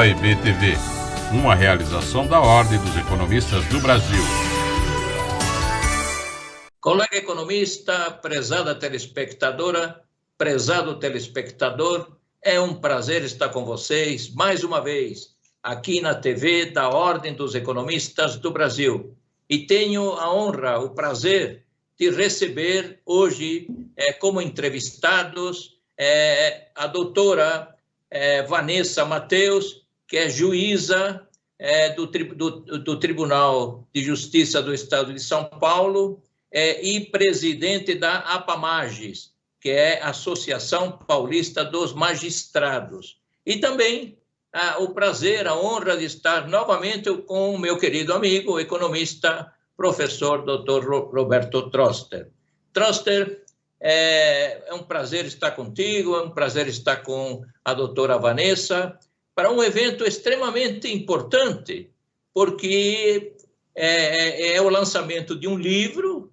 OEB TV, uma realização da Ordem dos Economistas do Brasil. Colega economista, prezada telespectadora, prezado telespectador, é um prazer estar com vocês mais uma vez aqui na TV da Ordem dos Economistas do Brasil. E tenho a honra, o prazer de receber hoje como entrevistados a doutora Vanessa Mateus, que é juíza do Tribunal de Justiça do Estado de São Paulo e presidente da APAMAGES, que é a Associação Paulista dos Magistrados. E também o prazer, a honra de estar novamente com o meu querido amigo, o economista, professor Dr. Roberto Troster. Troster, é um prazer estar contigo, é um prazer estar com a doutora Vanessa, para um evento extremamente importante, porque é o lançamento de um livro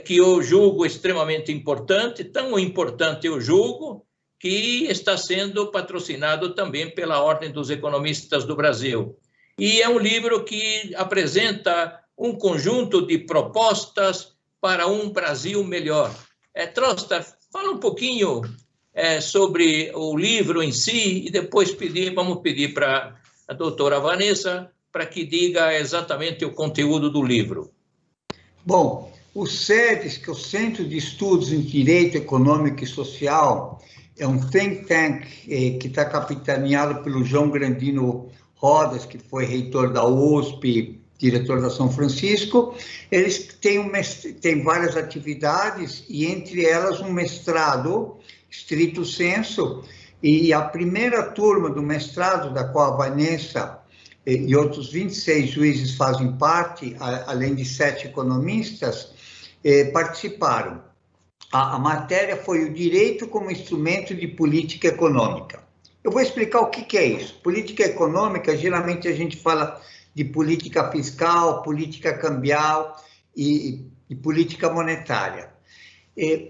que eu julgo extremamente importante, tão importante eu julgo, que está sendo patrocinado também pela Ordem dos Economistas do Brasil. E é um livro que apresenta um conjunto de propostas para um Brasil melhor. Troster, fala um pouquinho sobre o livro em si e depois vamos pedir para a doutora Vanessa para que diga exatamente o conteúdo do livro. Bom, o SEDES, que é o Centro de Estudos em Direito Econômico e Social, é um think tank que está capitaneado pelo João Grandino Rodas, que foi reitor da USP, diretor da São Francisco. Eles têm várias atividades e, entre elas, um mestrado, stricto sensu, e a primeira turma do mestrado, da qual a Vanessa e outros 26 juízes fazem parte, além de 7 economistas, participaram. A matéria foi o direito como instrumento de política econômica. Eu vou explicar o que é isso. Política econômica, geralmente a gente fala de política fiscal, política cambial e política monetária.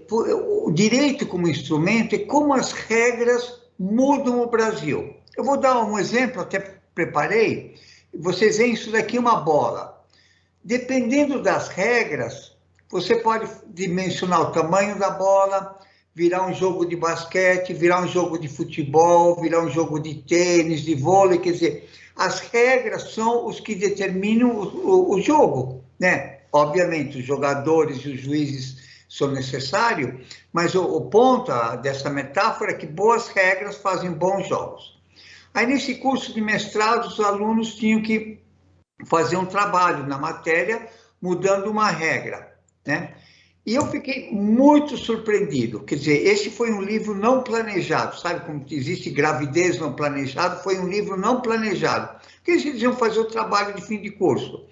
O direito como instrumento é como as regras mudam o Brasil. Eu vou dar um exemplo, até preparei. Vocês veem isso daqui, uma bola. Dependendo das regras, você pode dimensionar o tamanho da bola, virar um jogo de basquete, virar um jogo de futebol, virar um jogo de tênis, de vôlei, quer dizer, as regras são os que determinam o jogo, né? Obviamente, os jogadores e os juízes são necessários, mas o ponto dessa metáfora é que boas regras fazem bons jogos. Aí, nesse curso de mestrado, os alunos tinham que fazer um trabalho na matéria, mudando uma regra, né? E eu fiquei muito surpreendido. Quer dizer, esse foi um livro não planejado, sabe como existe gravidez não planejada? Foi um livro não planejado, porque eles iam fazer o trabalho de fim de curso.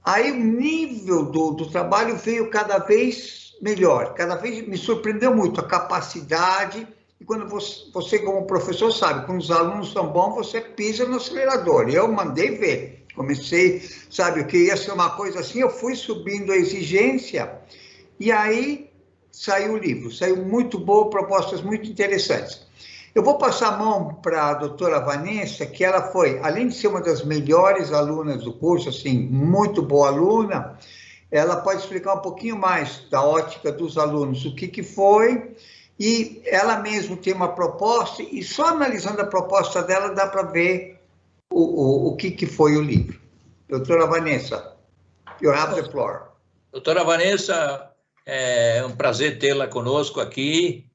Aí o nível do trabalho veio cada vez melhor, cada vez me surpreendeu muito a capacidade. E quando você como professor sabe, quando os alunos são bons, você pisa no acelerador. Eu mandei ver, comecei, sabe, o que ia ser uma coisa assim, eu fui subindo a exigência. E aí saiu o livro, saiu muito bom, propostas muito interessantes. Eu vou passar a mão para a doutora Vanessa, que ela foi, além de ser uma das melhores alunas do curso, assim, muito boa aluna, ela pode explicar um pouquinho mais da ótica dos alunos, o que foi, e ela mesma tem uma proposta, e só analisando a proposta dela dá para ver o que foi o livro. Doutora Vanessa, you have the floor. Doutora Vanessa, é um prazer tê-la conosco aqui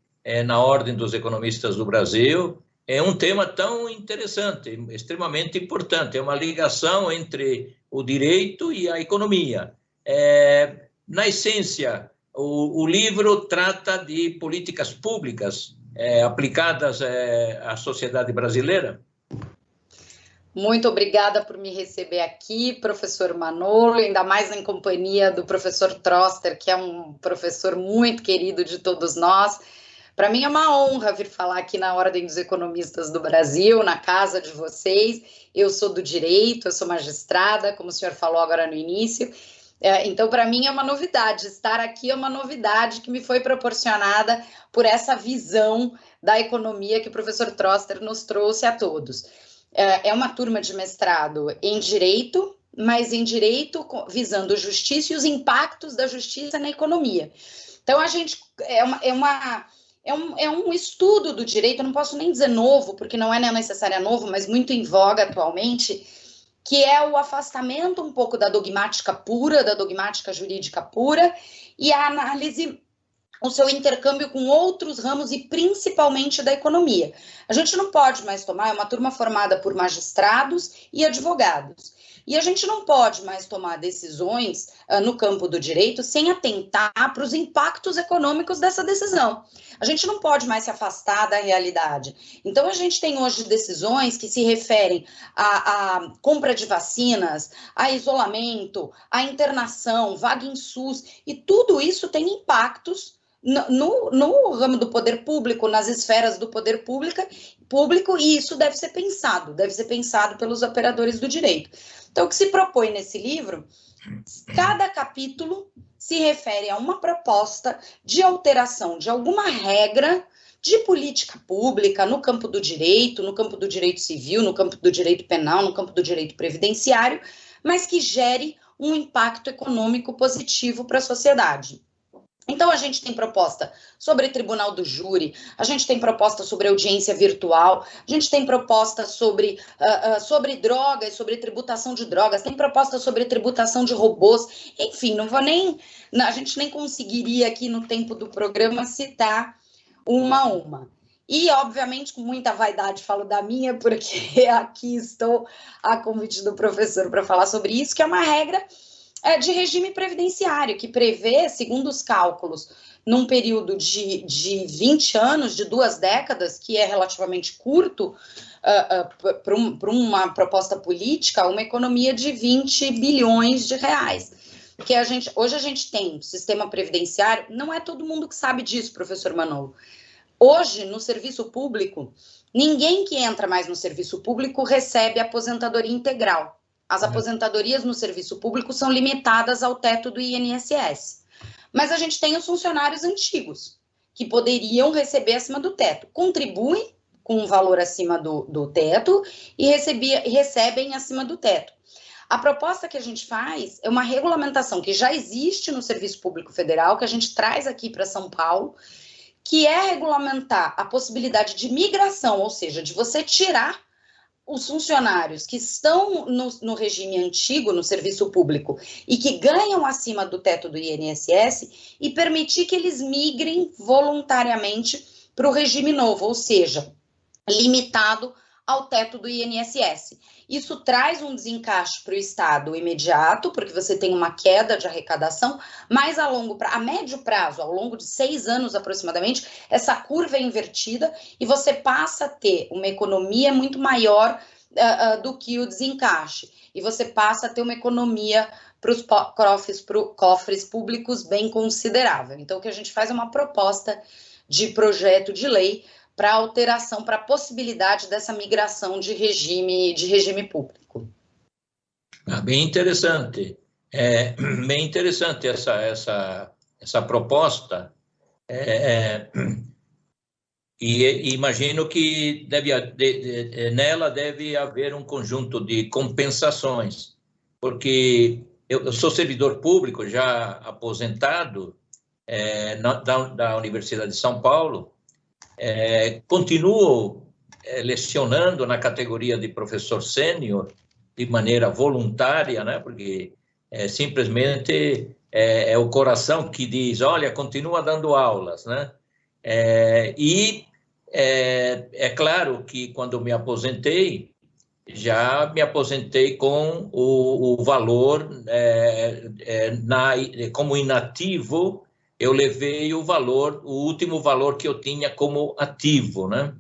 na Ordem dos Economistas do Brasil. É um tema tão interessante, extremamente importante. É uma ligação entre o direito e a economia. Na essência, o livro trata de políticas públicas aplicadas à sociedade brasileira. Muito obrigada por me receber aqui, professor Manolo, ainda mais em companhia do professor Troster, que é um professor muito querido de todos nós. Para mim é uma honra vir falar aqui na Ordem dos Economistas do Brasil, na casa de vocês. Eu sou do direito, eu sou magistrada, como o senhor falou agora no início. Então, para mim é uma novidade, estar aqui é uma novidade que me foi proporcionada por essa visão da economia que o professor Troster nos trouxe a todos. é uma turma de mestrado em Direito, mas em Direito visando justiça e os impactos da justiça na economia. Então, a gente é um estudo do direito, eu não posso nem dizer novo, porque não é necessário novo, mas muito em voga atualmente, que é o afastamento um pouco da dogmática pura, da dogmática jurídica pura, e a análise, o seu intercâmbio com outros ramos e principalmente da economia. A gente não pode mais tomar, é uma turma formada por magistrados e advogados, e a gente não pode mais tomar decisões no campo do direito sem atentar para os impactos econômicos dessa decisão. A gente não pode mais se afastar da realidade. Então, a gente tem hoje decisões que se referem à compra de vacinas, a isolamento, a internação, vaga em SUS, e tudo isso tem impactos no ramo do poder público, nas esferas do poder público, e isso deve ser pensado pelos operadores do direito. Então, o que se propõe nesse livro, cada capítulo se refere a uma proposta de alteração de alguma regra de política pública no campo do direito civil, no campo do direito penal, no campo do direito previdenciário, mas que gere um impacto econômico positivo para a sociedade. Então, a gente tem proposta sobre tribunal do júri, a gente tem proposta sobre audiência virtual, a gente tem proposta sobre drogas, sobre tributação de drogas, tem proposta sobre tributação de robôs, enfim, a gente nem conseguiria aqui no tempo do programa citar uma a uma. E, obviamente, com muita vaidade falo da minha, porque aqui estou a convite do professor para falar sobre isso, que é uma regra de regime previdenciário, que prevê, segundo os cálculos, num período de 20 anos, de 2 décadas, que é relativamente curto para uma proposta política, uma economia de 20 bilhões de reais. Porque hoje a gente tem sistema previdenciário, não é todo mundo que sabe disso, professor Manolo. Hoje, no serviço público, ninguém que entra mais no serviço público recebe aposentadoria integral. As aposentadorias no serviço público são limitadas ao teto do INSS. Mas a gente tem os funcionários antigos, que poderiam receber acima do teto. Contribuem com um valor acima do teto e recebem acima do teto. A proposta que a gente faz é uma regulamentação que já existe no Serviço Público Federal, que a gente traz aqui para São Paulo, que é regulamentar a possibilidade de migração, ou seja, de você tirar os funcionários que estão no regime antigo, no serviço público, e que ganham acima do teto do INSS, e permitir que eles migrem voluntariamente para o regime novo, ou seja, limitado ao teto do INSS. Isso traz um desencaixe para o Estado imediato, porque você tem uma queda de arrecadação, mas a médio prazo, ao longo de 6 anos aproximadamente, essa curva é invertida e você passa a ter uma economia muito maior do que o desencaixe. E você passa a ter uma economia para os cofres públicos bem considerável. Então, o que a gente faz é uma proposta de projeto de lei para alteração, para a possibilidade dessa migração de regime público. Bem interessante. Bem interessante essa proposta. E imagino que nela deve haver um conjunto de compensações, porque eu sou servidor público, já aposentado, da Universidade de São Paulo. Continuo lecionando na categoria de professor sênior de maneira voluntária, né? Porque simplesmente é o coração que diz, olha, continua dando aulas, né? E é claro que quando me aposentei, já me aposentei com o valor, como inativo, eu levei o último valor que eu tinha como ativo, né?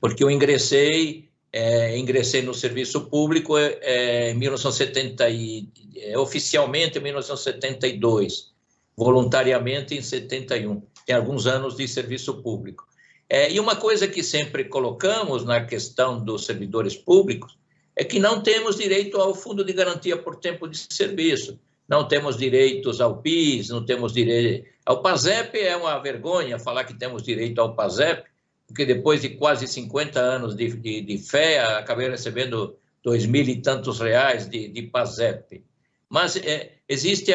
Porque eu ingressei no serviço público em 1970, oficialmente em 1972, voluntariamente em 71. Tem alguns anos de serviço público. E uma coisa que sempre colocamos na questão dos servidores públicos é que não temos direito ao Fundo de Garantia por Tempo de Serviço. Não temos direitos ao PIS, não temos direito ao PASEP. É uma vergonha falar que temos direito ao PASEP, porque depois de quase 50 anos de fé, acabei recebendo 2.000 e tantos reais de PASEP. Mas existe,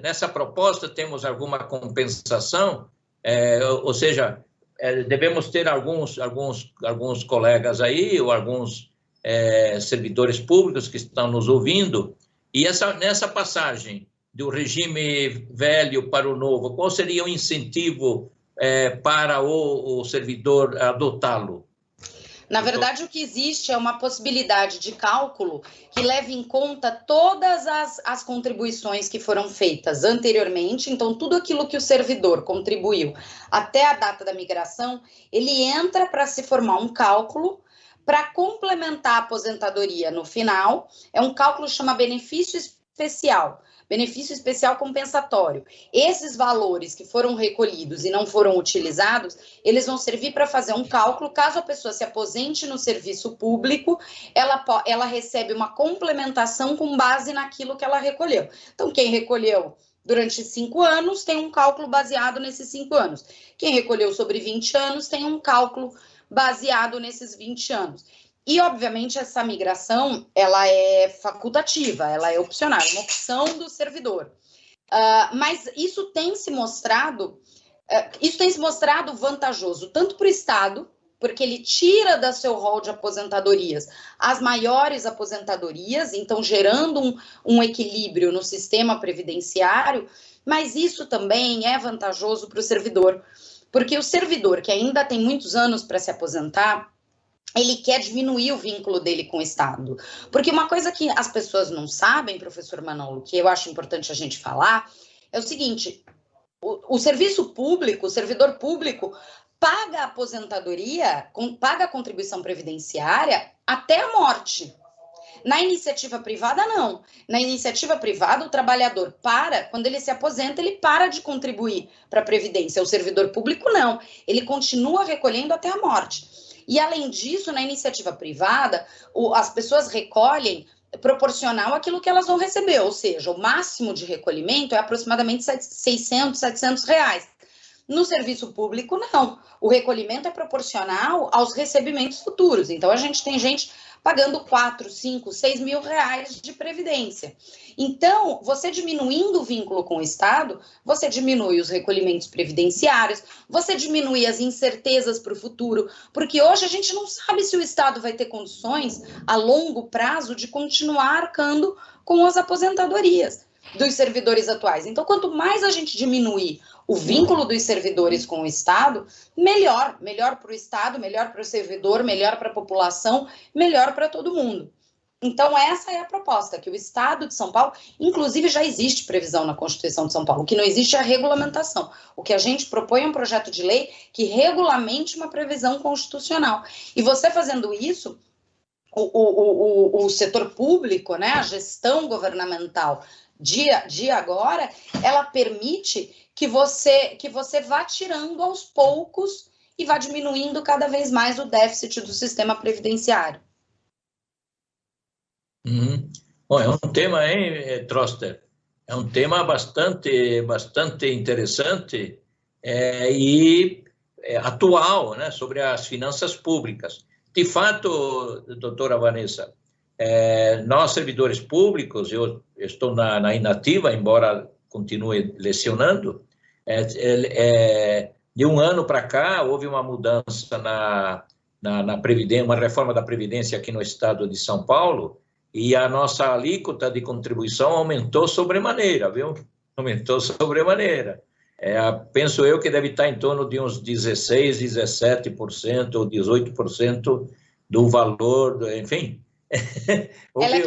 nessa proposta, temos alguma compensação, ou seja, devemos ter alguns colegas aí, ou alguns servidores públicos que estão nos ouvindo, e nessa passagem do regime velho para o novo, qual seria o incentivo para o servidor adotá-lo? Na verdade, o que existe é uma possibilidade de cálculo que leve em conta todas as contribuições que foram feitas anteriormente. Então, tudo aquilo que o servidor contribuiu até a data da migração, ele entra para se formar um cálculo para complementar a aposentadoria no final. É um cálculo que chama benefício especial compensatório. Esses valores que foram recolhidos e não foram utilizados, eles vão servir para fazer um cálculo. Caso a pessoa se aposente no serviço público, ela recebe uma complementação com base naquilo que ela recolheu. Então, quem recolheu durante 5 anos tem um cálculo baseado nesses 5 anos. Quem recolheu sobre 20 anos tem um cálculo baseado nesses 20 anos. E, obviamente, essa migração, ela é facultativa, ela é opcional, é uma opção do servidor. Mas isso tem se mostrado vantajoso, tanto para o Estado, porque ele tira do seu rol de aposentadorias as maiores aposentadorias, então gerando um equilíbrio no sistema previdenciário, mas isso também é vantajoso para o servidor, porque o servidor que ainda tem muitos anos para se aposentar, ele quer diminuir o vínculo dele com o Estado. Porque uma coisa que as pessoas não sabem, professor Manolo, que eu acho importante a gente falar, é o seguinte: o serviço público, o servidor público, paga a aposentadoria, paga a contribuição previdenciária até a morte. Na iniciativa privada, não. Na iniciativa privada, o trabalhador quando ele se aposenta, ele para de contribuir para a Previdência. O servidor público, não. Ele continua recolhendo até a morte. E, além disso, na iniciativa privada, as pessoas recolhem proporcional àquilo que elas vão receber, ou seja, o máximo de recolhimento é aproximadamente 600, 700 reais. No serviço público, não. O recolhimento é proporcional aos recebimentos futuros. Então, a gente tem gente pagando 4, 5, 6 mil reais de previdência. Então, você diminuindo o vínculo com o Estado, você diminui os recolhimentos previdenciários, você diminui as incertezas para o futuro, porque hoje a gente não sabe se o Estado vai ter condições, a longo prazo, de continuar arcando com as aposentadorias dos servidores atuais. Então, quanto mais a gente diminuir o vínculo dos servidores com o Estado, melhor para o Estado, melhor para o servidor, melhor para a população, melhor para todo mundo. Então, essa é a proposta, que o Estado de São Paulo, inclusive já existe previsão na Constituição de São Paulo, o que não existe é a regulamentação. O que a gente propõe é um projeto de lei que regulamente uma previsão constitucional. E você fazendo isso, o setor público, né, a gestão governamental de agora, ela permite que você vá tirando aos poucos e vá diminuindo cada vez mais o déficit do sistema previdenciário. Bom, é um tema, hein, Troster? É um tema bastante interessante e atual, né, sobre as finanças públicas. De fato, doutora Vanessa, nós, servidores públicos, eu estou na inativa, embora continue lecionando, de um ano para cá, houve uma mudança na Previdência, uma reforma da Previdência aqui no estado de São Paulo, e a nossa alíquota de contribuição aumentou sobremaneira, viu? Aumentou sobremaneira. Penso eu que deve estar em torno de uns 16%, 17% ou 18% do valor, enfim. Ela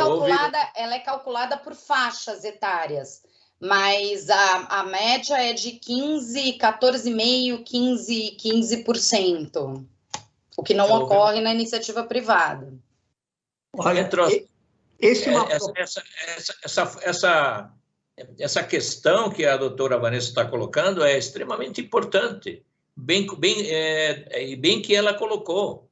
é calculada por faixas etárias, mas a média é de 15%, 14,5%, 15%, o que não ocorre na iniciativa privada. Olha, essa questão que a doutora Vanessa está colocando é extremamente importante, bem que ela colocou.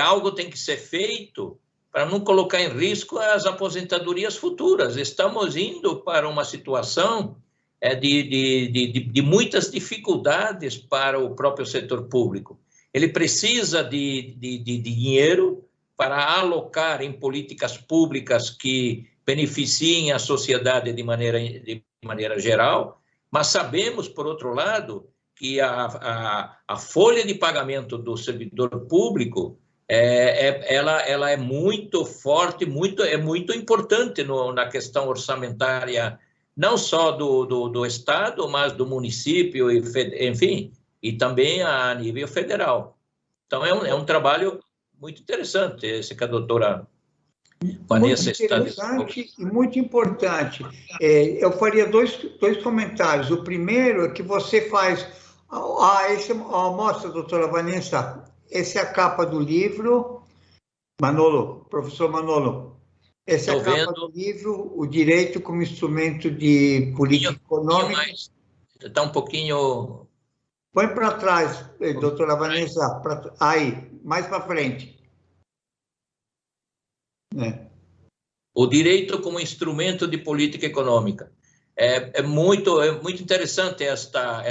Algo tem que ser feito para não colocar em risco as aposentadorias futuras. Estamos indo para uma situação de muitas dificuldades para o próprio setor público. ele precisa de dinheiro para alocar em políticas públicas que beneficiem a sociedade de maneira geral, mas sabemos, por outro lado, que a folha de pagamento do servidor público ela é muito forte, é muito importante na questão orçamentária, não só do Estado, mas do município, enfim, e também a nível federal. Então, é um trabalho muito interessante esse que a doutora Vanessa está dizendo. Muito interessante e muito importante. Eu faria dois comentários. O primeiro é que você faz... mostra, doutora Vanessa, essa é a capa do livro. Manolo, professor Manolo, essa é a capa do livro, O Direito como Instrumento de Política Econômica. Está um pouquinho... Põe para trás, doutora Vanessa, aí, mais para frente. O direito como instrumento de política econômica. É muito interessante esta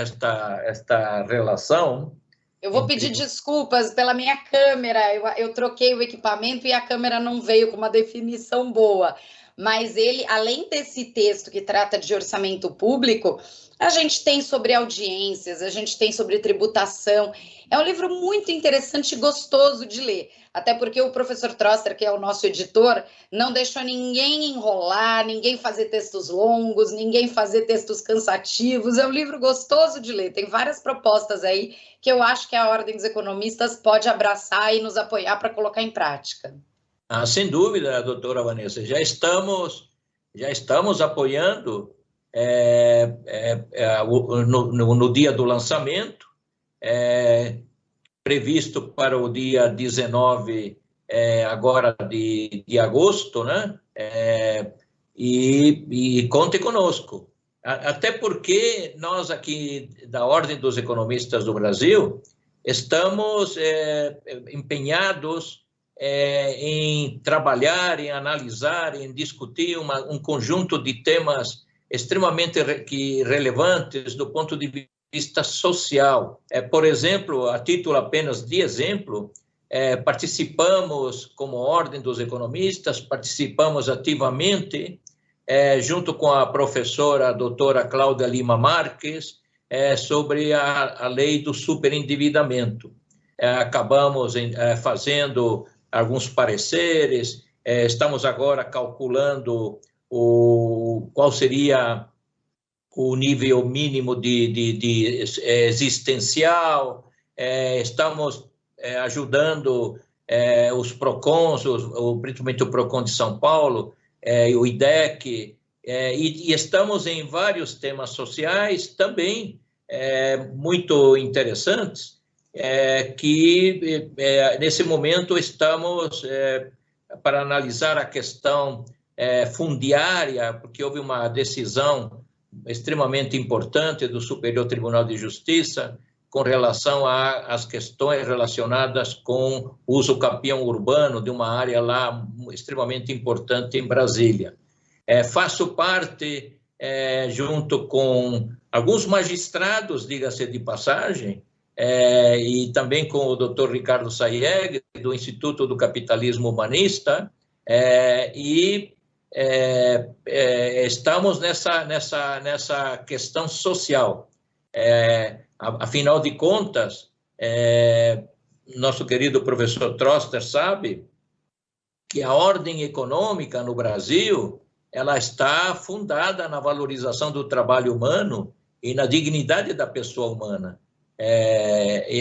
relação. Eu vou pedir desculpas pela minha câmera, eu troquei o equipamento e a câmera não veio com uma definição boa, mas ele, além desse texto que trata de orçamento público, a gente tem sobre audiências, a gente tem sobre tributação. É um livro muito interessante e gostoso de ler, até porque o professor Troster, que é o nosso editor, não deixou ninguém enrolar, ninguém fazer textos longos, ninguém fazer textos cansativos. É um livro gostoso de ler, tem várias propostas aí que eu acho que a Ordem dos Economistas pode abraçar e nos apoiar para colocar em prática. Sem dúvida, doutora Vanessa, já estamos apoiando no dia do lançamento, previsto para o dia 19 agora de agosto, né? E conte conosco. Até porque nós aqui da Ordem dos Economistas do Brasil estamos empenhados em trabalhar, em analisar, em discutir um conjunto de temas extremamente relevantes do ponto de vista social. Por exemplo, a título apenas de exemplo, participamos como Ordem dos Economistas, participamos ativamente, junto com a professora doutora Cláudia Lima Marques, sobre a lei do superendividamento. Acabamos fazendo alguns pareceres, estamos agora calculando qual seria o nível mínimo de existencial, estamos ajudando os PROCONs, principalmente o PROCON de São Paulo, o IDEC, e estamos em vários temas sociais também muito interessantes, que nesse momento estamos para analisar a questão fundiária, porque houve uma decisão extremamente importante do Superior Tribunal de Justiça com relação às questões relacionadas com o uso capião urbano de uma área lá extremamente importante em Brasília. Faço parte, junto com alguns magistrados, diga-se de passagem, e também com o Dr. Ricardo Sayeg, do Instituto do Capitalismo Humanista, estamos nessa questão social. Afinal de contas, nosso querido professor Troster sabe que a ordem econômica no Brasil ela está fundada na valorização do trabalho humano e na dignidade da pessoa humana. E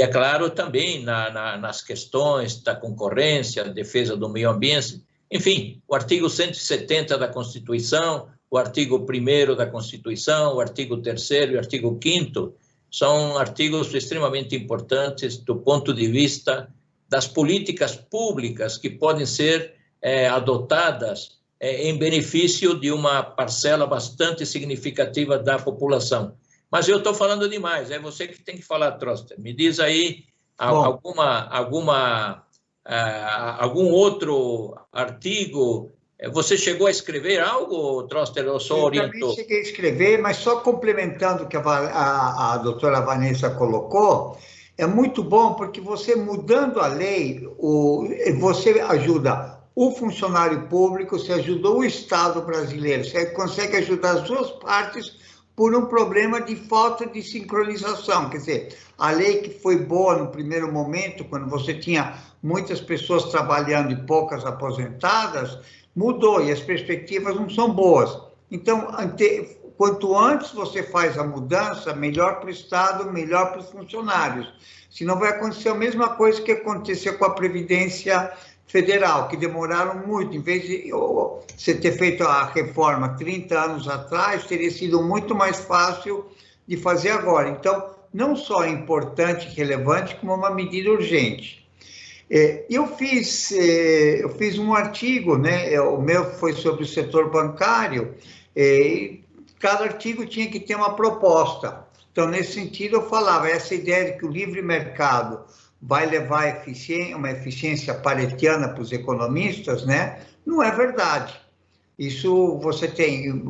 é claro também nas questões da concorrência, defesa do meio ambiente, enfim, o artigo 170 da Constituição, o artigo 1º da Constituição, o artigo 3º e o artigo 5º, são artigos extremamente importantes do ponto de vista das políticas públicas que podem ser adotadas em benefício de uma parcela bastante significativa da população. Mas eu estou falando demais, é você que tem que falar, Troster. Me diz aí algum outro artigo Você chegou a escrever algo, Troster, ou só orientou? Eu também cheguei a escrever, mas só complementando o que a doutora Vanessa colocou, é muito bom porque você mudando a lei, você ajuda o funcionário público, você ajuda o Estado brasileiro, você consegue ajudar as duas partes por um problema de falta de sincronização. Quer dizer, a lei que foi boa no primeiro momento, quando você tinha muitas pessoas trabalhando e poucas aposentadas, mudou e as perspectivas não são boas. Então, quanto antes você faz a mudança, melhor para o Estado, melhor para os funcionários. Senão vai acontecer a mesma coisa que aconteceu com a Previdência Federal, que demoraram muito. Em vez de você ter feito a reforma 30 anos atrás, teria sido muito mais fácil de fazer agora. Então, não só é importante e relevante, como uma medida urgente. Eu fiz um artigo, né? O meu foi sobre o setor bancário, cada artigo tinha que ter uma proposta. Então, nesse sentido, eu falava, essa ideia de que o livre mercado vai levar uma eficiência paretiana para os economistas, né? Não é verdade. Isso, você tem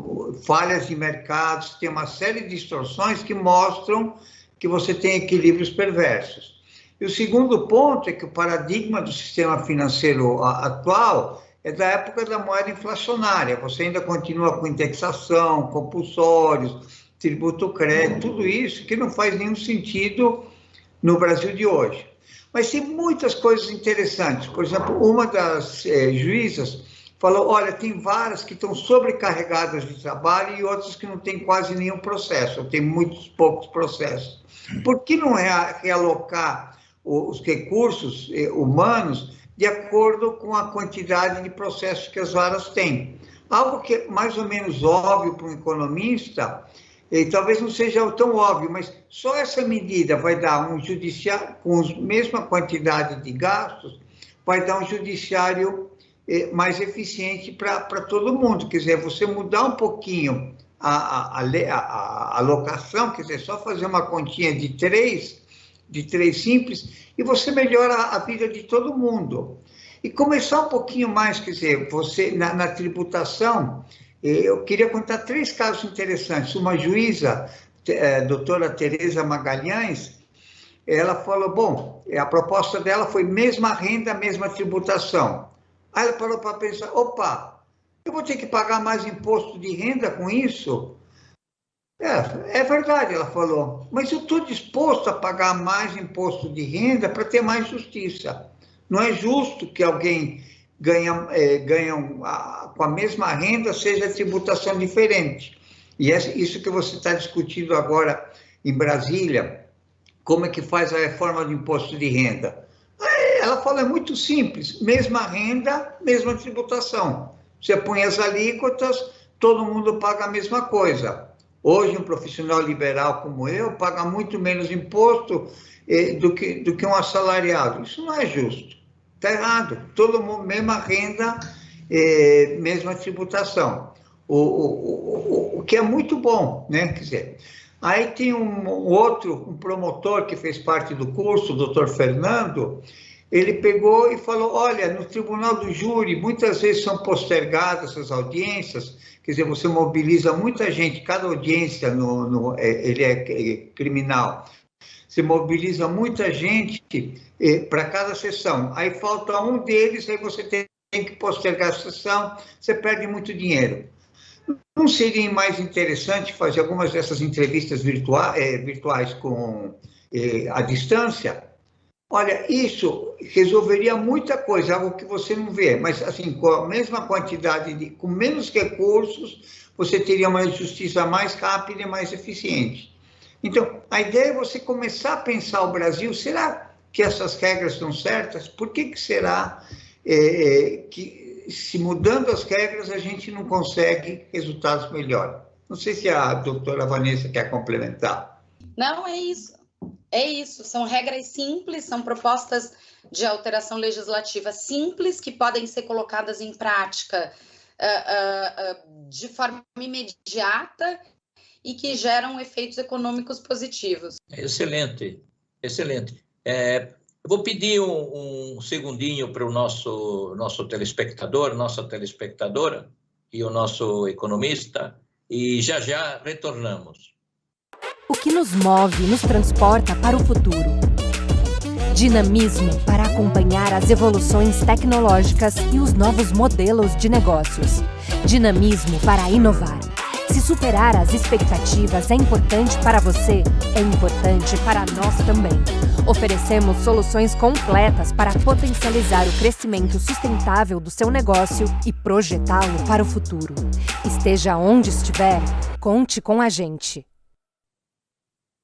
falhas de mercados, tem uma série de distorções que mostram que você tem equilíbrios perversos. E o segundo ponto é que o paradigma do sistema financeiro atual é da época da moeda inflacionária. Você ainda continua com indexação, compulsórios, tributo crédito, tudo isso que não faz nenhum sentido no Brasil de hoje. Mas tem muitas coisas interessantes. Por exemplo, uma das juízas falou, olha, tem varas que estão sobrecarregadas de trabalho e outras que não têm quase nenhum processo, tem muitos poucos processos. Por que não realocar os recursos humanos de acordo com a quantidade de processos que as varas têm? Algo que é mais ou menos óbvio para um economista, e talvez não seja tão óbvio, mas só essa medida vai dar um judiciário, com a mesma quantidade de gastos, vai dar um judiciário mais eficiente para todo mundo. Quer dizer, você mudar um pouquinho a alocação, quer dizer, só fazer uma continha de três simples, e você melhora a vida de todo mundo. E começar um pouquinho mais, quer dizer, você na tributação, eu queria contar 3 casos interessantes. Uma juíza, doutora Tereza Magalhães, ela falou, bom, a proposta dela foi mesma renda, mesma tributação. Aí ela parou para pensar, opa, eu vou ter que pagar mais imposto de renda com isso? É verdade, ela falou, mas eu estou disposto a pagar mais imposto de renda para ter mais justiça. Não é justo que alguém ganhe com a mesma renda seja tributação diferente. E isso que você está discutindo agora em Brasília, como é que faz a reforma do imposto de renda? Ela fala, é muito simples, mesma renda, mesma tributação. Você põe as alíquotas, todo mundo paga a mesma coisa. Hoje, um profissional liberal como eu paga muito menos imposto do que um assalariado. Isso não é justo. Está errado. Todo mundo, mesma renda, mesma tributação. O que é muito bom, né? Quer dizer, aí tem um promotor que fez parte do curso, o doutor Fernando, ele pegou e falou, olha, no tribunal do júri, muitas vezes são postergadas essas audiências, quer dizer, você mobiliza muita gente, cada audiência, ele é criminal, você mobiliza muita gente para cada sessão, aí falta um deles, aí você tem que postergar a sessão, você perde muito dinheiro. Não seria mais interessante fazer algumas dessas entrevistas virtuais à distância? Olha, isso resolveria muita coisa, algo que você não vê, mas assim, com a mesma quantidade, com menos recursos, você teria uma justiça mais rápida e mais eficiente. Então, a ideia é você começar a pensar o Brasil, será que essas regras estão certas? Por que será que, se mudando as regras, a gente não consegue resultados melhores? Não sei se a doutora Vanessa quer complementar. Não, é isso. É isso, são regras simples, são propostas de alteração legislativa simples que podem ser colocadas em prática de forma imediata e que geram efeitos econômicos positivos. Excelente, excelente. Eu vou pedir um segundinho para o nosso telespectador, nossa telespectadora e o nosso economista, e já retornamos. O que nos move nos transporta para o futuro. Dinamismo para acompanhar as evoluções tecnológicas e os novos modelos de negócios. Dinamismo para inovar. Se superar as expectativas é importante para você, é importante para nós também. Oferecemos soluções completas para potencializar o crescimento sustentável do seu negócio e projetá-lo para o futuro. Esteja onde estiver, conte com a gente.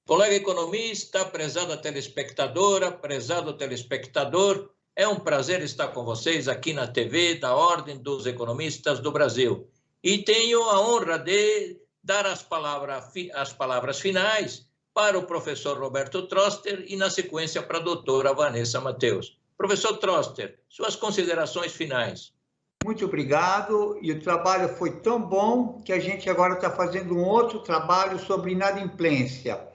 Colega economista, prezada telespectadora, prezado telespectador, é um prazer estar com vocês aqui na TV da Ordem dos Economistas do Brasil. E tenho a honra de dar as palavras finais para o professor Roberto Troster e, na sequência, para a doutora Vanessa Mateus. Professor Troster, suas considerações finais. Muito obrigado. E o trabalho foi tão bom que a gente agora está fazendo um outro trabalho sobre inadimplência.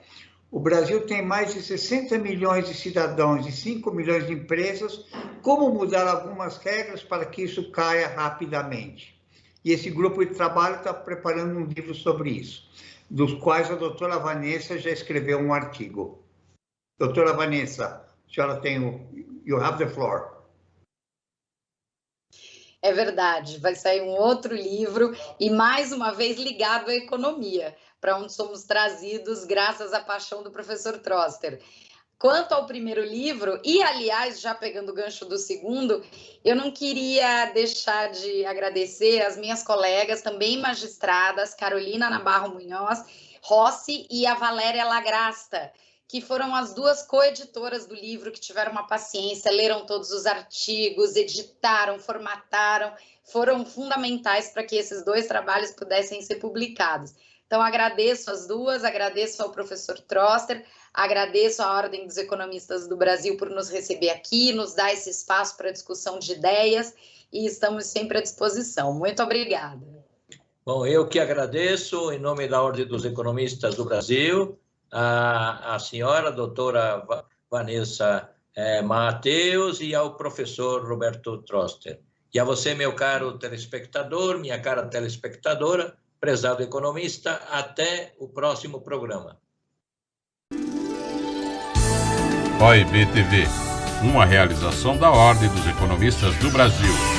O Brasil tem mais de 60 milhões de cidadãos e 5 milhões de empresas. Como mudar algumas regras para que isso caia rapidamente? E esse grupo de trabalho está preparando um livro sobre isso, dos quais a doutora Vanessa já escreveu um artigo. Doutora Vanessa, a senhora tem you have the floor. É verdade, vai sair um outro livro e mais uma vez ligado à economia, para onde somos trazidos graças à paixão do professor Troster. Quanto ao primeiro livro, e aliás, já pegando o gancho do segundo, eu não queria deixar de agradecer as minhas colegas, também magistradas, Carolina Nabarro Munhoz Rossi e a Valéria Lagrasta, que foram as duas coeditoras do livro, que tiveram uma paciência, leram todos os artigos, editaram, formataram, foram fundamentais para que esses dois trabalhos pudessem ser publicados. Então, agradeço as duas, agradeço ao professor Troster, agradeço à Ordem dos Economistas do Brasil por nos receber aqui, nos dar esse espaço para discussão de ideias e estamos sempre à disposição. Muito obrigada. Bom, eu que agradeço, em nome da Ordem dos Economistas do Brasil, a senhora, a doutora Vanessa Mateus e ao professor Roberto Troster. E a você, meu caro telespectador, minha cara telespectadora, prezado economista, até o próximo programa. OIB TV, uma realização da Ordem dos Economistas do Brasil.